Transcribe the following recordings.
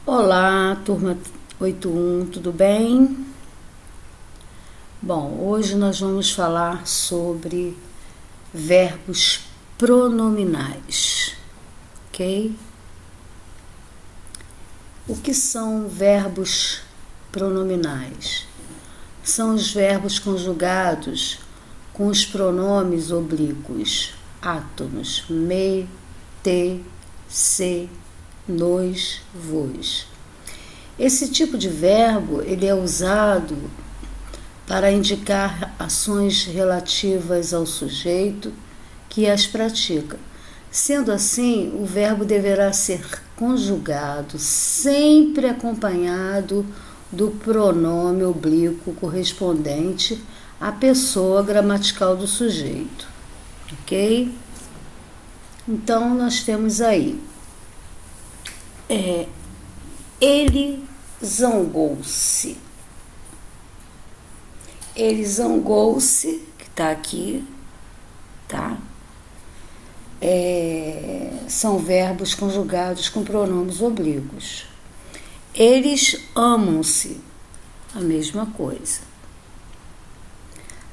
Olá, turma 81, tudo bem? Bom, hoje nós vamos falar sobre verbos pronominais, ok? O que são verbos pronominais? São os verbos conjugados com os pronomes oblíquos átomos me, te, se, nos, vos. Esse tipo de verbo ele é usado para indicar ações relativas ao sujeito que as pratica. Sendo assim, o verbo deverá ser conjugado sempre acompanhado do pronome oblíquo correspondente à pessoa gramatical do sujeito, ok? Então, nós temos aí ele zangou-se. Ele zangou-se, que está aqui, tá? São verbos conjugados com pronomes oblíquos. Eles amam-se, a mesma coisa.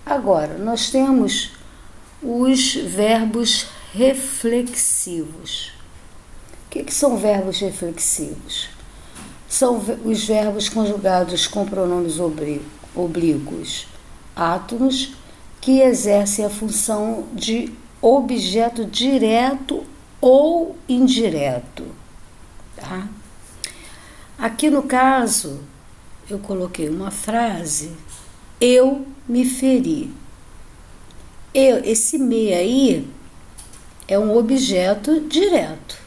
Agora, nós temos os verbos reflexivos. O que são verbos reflexivos? São os verbos conjugados com pronomes oblíquos átomos que exercem a função de objeto direto ou indireto. Tá? Aqui no caso, eu coloquei uma frase, eu me feri. Esse me aí é um objeto direto.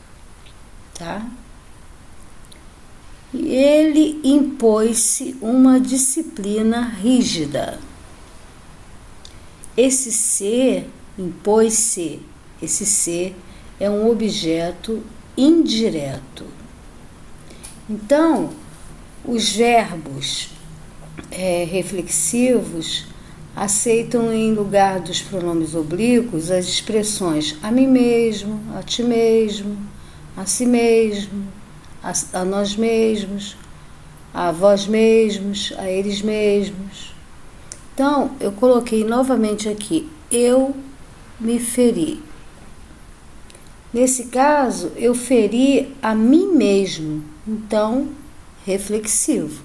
Tá? Ele impôs-se uma disciplina rígida. Esse ser, impôs-se, esse ser é um objeto indireto. Então, os verbos reflexivos aceitam em lugar dos pronomes oblíquos as expressões a mim mesmo, a ti mesmo, a si mesmo, a nós mesmos, a vós mesmos, a eles mesmos. Então, eu coloquei novamente aqui, eu me feri. Nesse caso, eu feri a mim mesmo, então, reflexivo.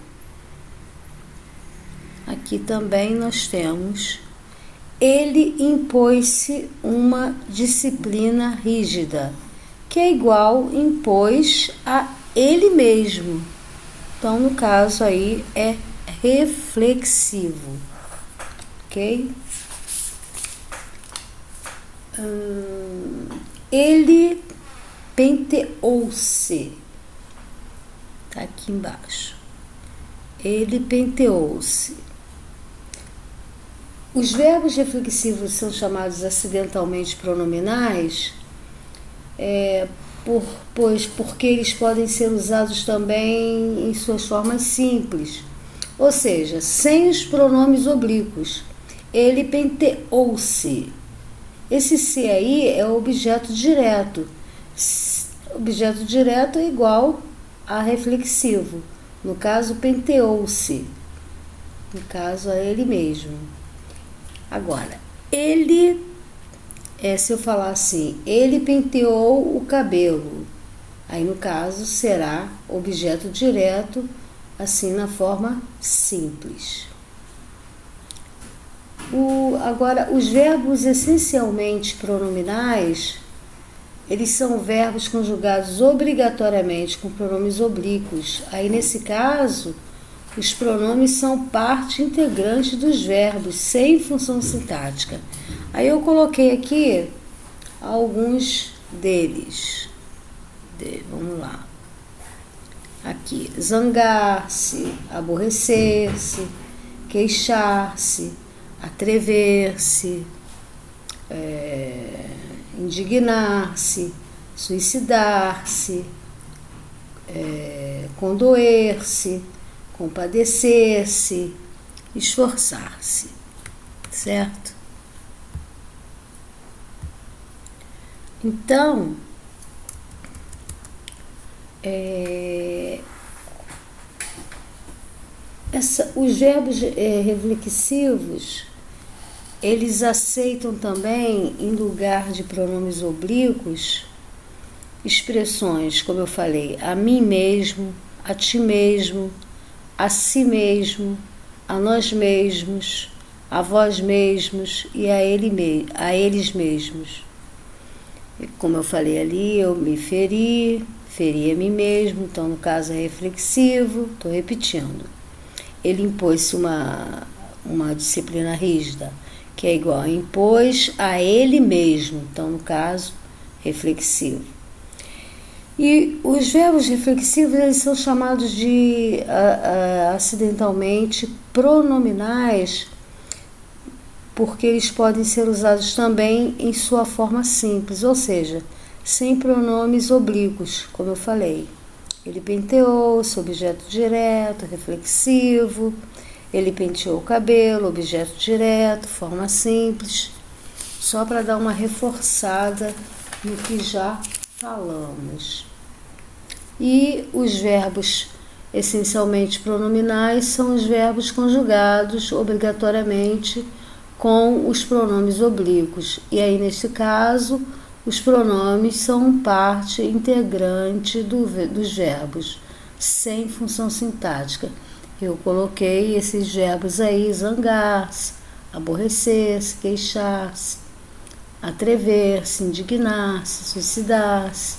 Aqui também nós temos, ele impôs-se uma disciplina rígida, que é igual impôs a ele mesmo. Então, no caso aí, é reflexivo. Ok? Ele penteou-se. Tá aqui embaixo. Ele penteou-se. Os verbos reflexivos são chamados acidentalmente pronominais, porque eles podem ser usados também em suas formas simples, ou seja, sem os pronomes oblíquos. Ele penteou-se. Esse se aí é o objeto direto. Objeto direto é igual a reflexivo. No caso, penteou-se. No caso, é ele mesmo. Agora, ele, se eu falar assim, ele penteou o cabelo. Aí, no caso, será objeto direto, assim, na forma simples. Agora, os verbos essencialmente pronominais, eles são verbos conjugados obrigatoriamente com pronomes oblíquos. Aí, nesse caso, os pronomes são parte integrante dos verbos, sem função sintática. Aí eu coloquei aqui alguns deles. Vamos lá. Aqui, zangar-se, aborrecer-se, queixar-se, atrever-se, indignar-se, suicidar-se, condoer-se, compadecer-se, esforçar-se, certo? Então, Os verbos reflexivos, eles aceitam também, em lugar de pronomes oblíquos, expressões, como eu falei, a mim mesmo, a ti mesmo, a si mesmo, a nós mesmos, a vós mesmos e a eles mesmos. Como eu falei ali, eu me feri a mim mesmo, então no caso é reflexivo, estou repetindo. Ele impôs-se uma disciplina rígida, que é igual a impôs a ele mesmo, então no caso, reflexivo. E os verbos reflexivos, eles são chamados de acidentalmente pronominais, porque eles podem ser usados também em sua forma simples, ou seja, sem pronomes oblíquos, como eu falei. Ele penteou-se, objeto direto, reflexivo. Ele penteou o cabelo, objeto direto, forma simples. Só para dar uma reforçada no que já falamos. E os verbos essencialmente pronominais são os verbos conjugados obrigatoriamente com os pronomes oblíquos. E aí, neste caso, os pronomes são parte integrante dos verbos, sem função sintática. Eu coloquei esses verbos aí: zangar-se, aborrecer-se, queixar-se, atrever-se, indignar-se, suicidar-se,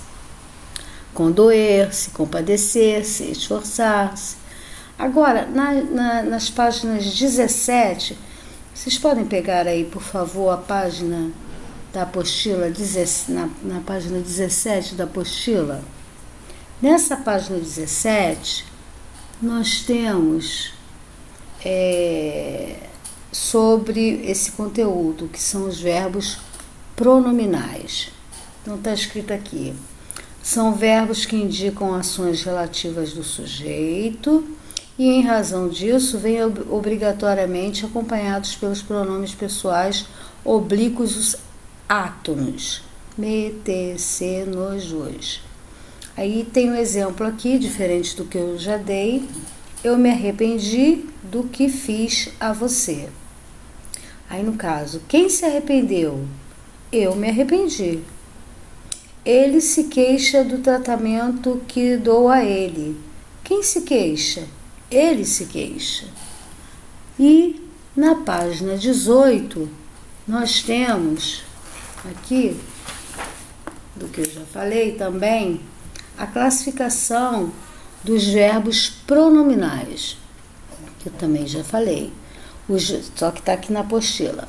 condoer-se, compadecer-se, esforçar-se. Agora, nas páginas 17, vocês podem pegar aí, por favor, a página da apostila, na página 17 da apostila. Nessa página 17, nós temos sobre esse conteúdo, que são os verbos pronominais. Então está escrito aqui: são verbos que indicam ações relativas do sujeito e, em razão disso, vêm obrigatoriamente acompanhados pelos pronomes pessoais oblíquos, os átonos, me, te, se, nos, os. Aí tem um exemplo aqui, diferente do que eu já dei. Eu me arrependi do que fiz a você. Aí, no caso, quem se arrependeu? Eu me arrependi. Ele se queixa do tratamento que dou a ele. Quem se queixa? Ele se queixa. E na página 18, nós temos aqui, do que eu já falei também, a classificação dos verbos pronominais, que eu também já falei, só que está aqui na apostila.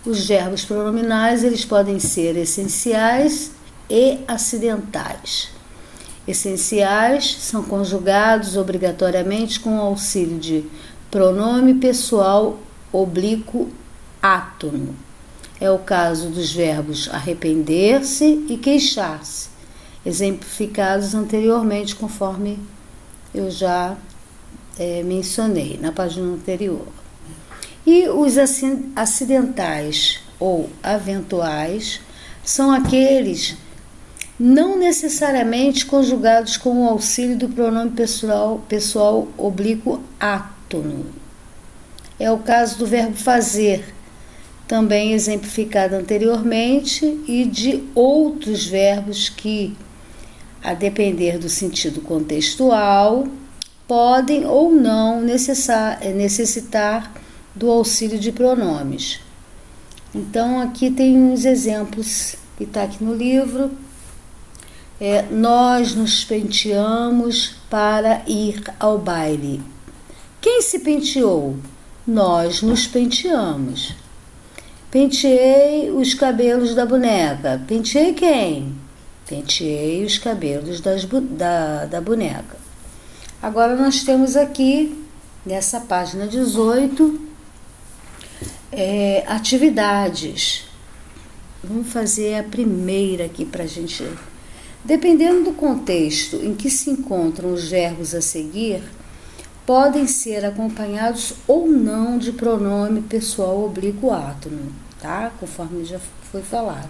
Os verbos pronominais, eles podem ser essenciais e acidentais. Essenciais são conjugados obrigatoriamente com o auxílio de pronome pessoal oblíquo átono. É o caso dos verbos arrepender-se e queixar-se, exemplificados anteriormente, conforme eu já mencionei na página anterior. E os acidentais ou aventuais são aqueles não necessariamente conjugados com o auxílio do pronome pessoal oblíquo átono. É o caso do verbo fazer, também exemplificado anteriormente, e de outros verbos que, a depender do sentido contextual, podem ou não necessitar do auxílio de pronomes. Então, aqui tem uns exemplos que está aqui no livro. Nós nos penteamos para ir ao baile. Quem se penteou? Nós nos penteamos. Penteei os cabelos da boneca. Penteei quem? Penteei os cabelos da boneca. Agora nós temos aqui, nessa página 18, atividades. Vamos fazer a primeira aqui para a gente. Dependendo do contexto em que se encontram os verbos a seguir, podem ser acompanhados ou não de pronome pessoal oblíquo átono, tá? Conforme já foi falado.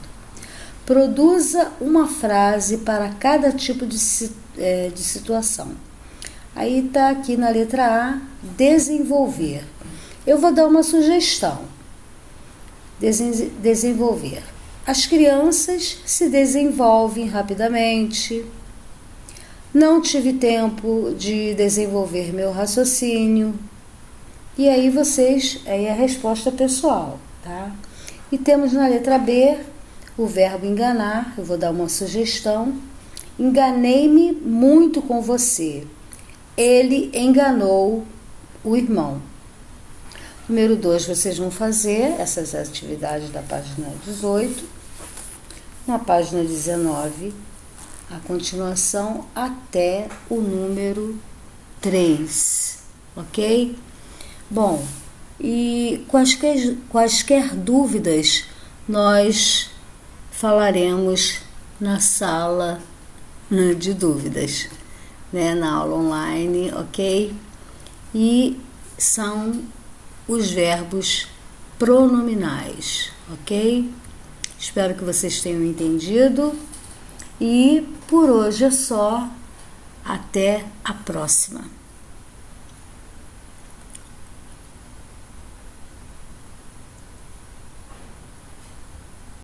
Produza uma frase para cada tipo de situação. Aí tá aqui na letra A, desenvolver. Eu vou dar uma sugestão. Desenvolver. As crianças se desenvolvem rapidamente. Não tive tempo de desenvolver meu raciocínio. E aí aí a resposta pessoal, tá? E temos na letra B o verbo enganar. Eu vou dar uma sugestão. Enganei-me muito com você. Ele enganou o irmão. Número 2, vocês vão fazer essas atividades da página 18. Na página 19, a continuação até o número 3, ok? Bom, e quaisquer dúvidas nós falaremos na sala de dúvidas, né, na aula online, ok? E são os verbos pronominais, ok? Espero que vocês tenham entendido e por hoje é só. Até a próxima.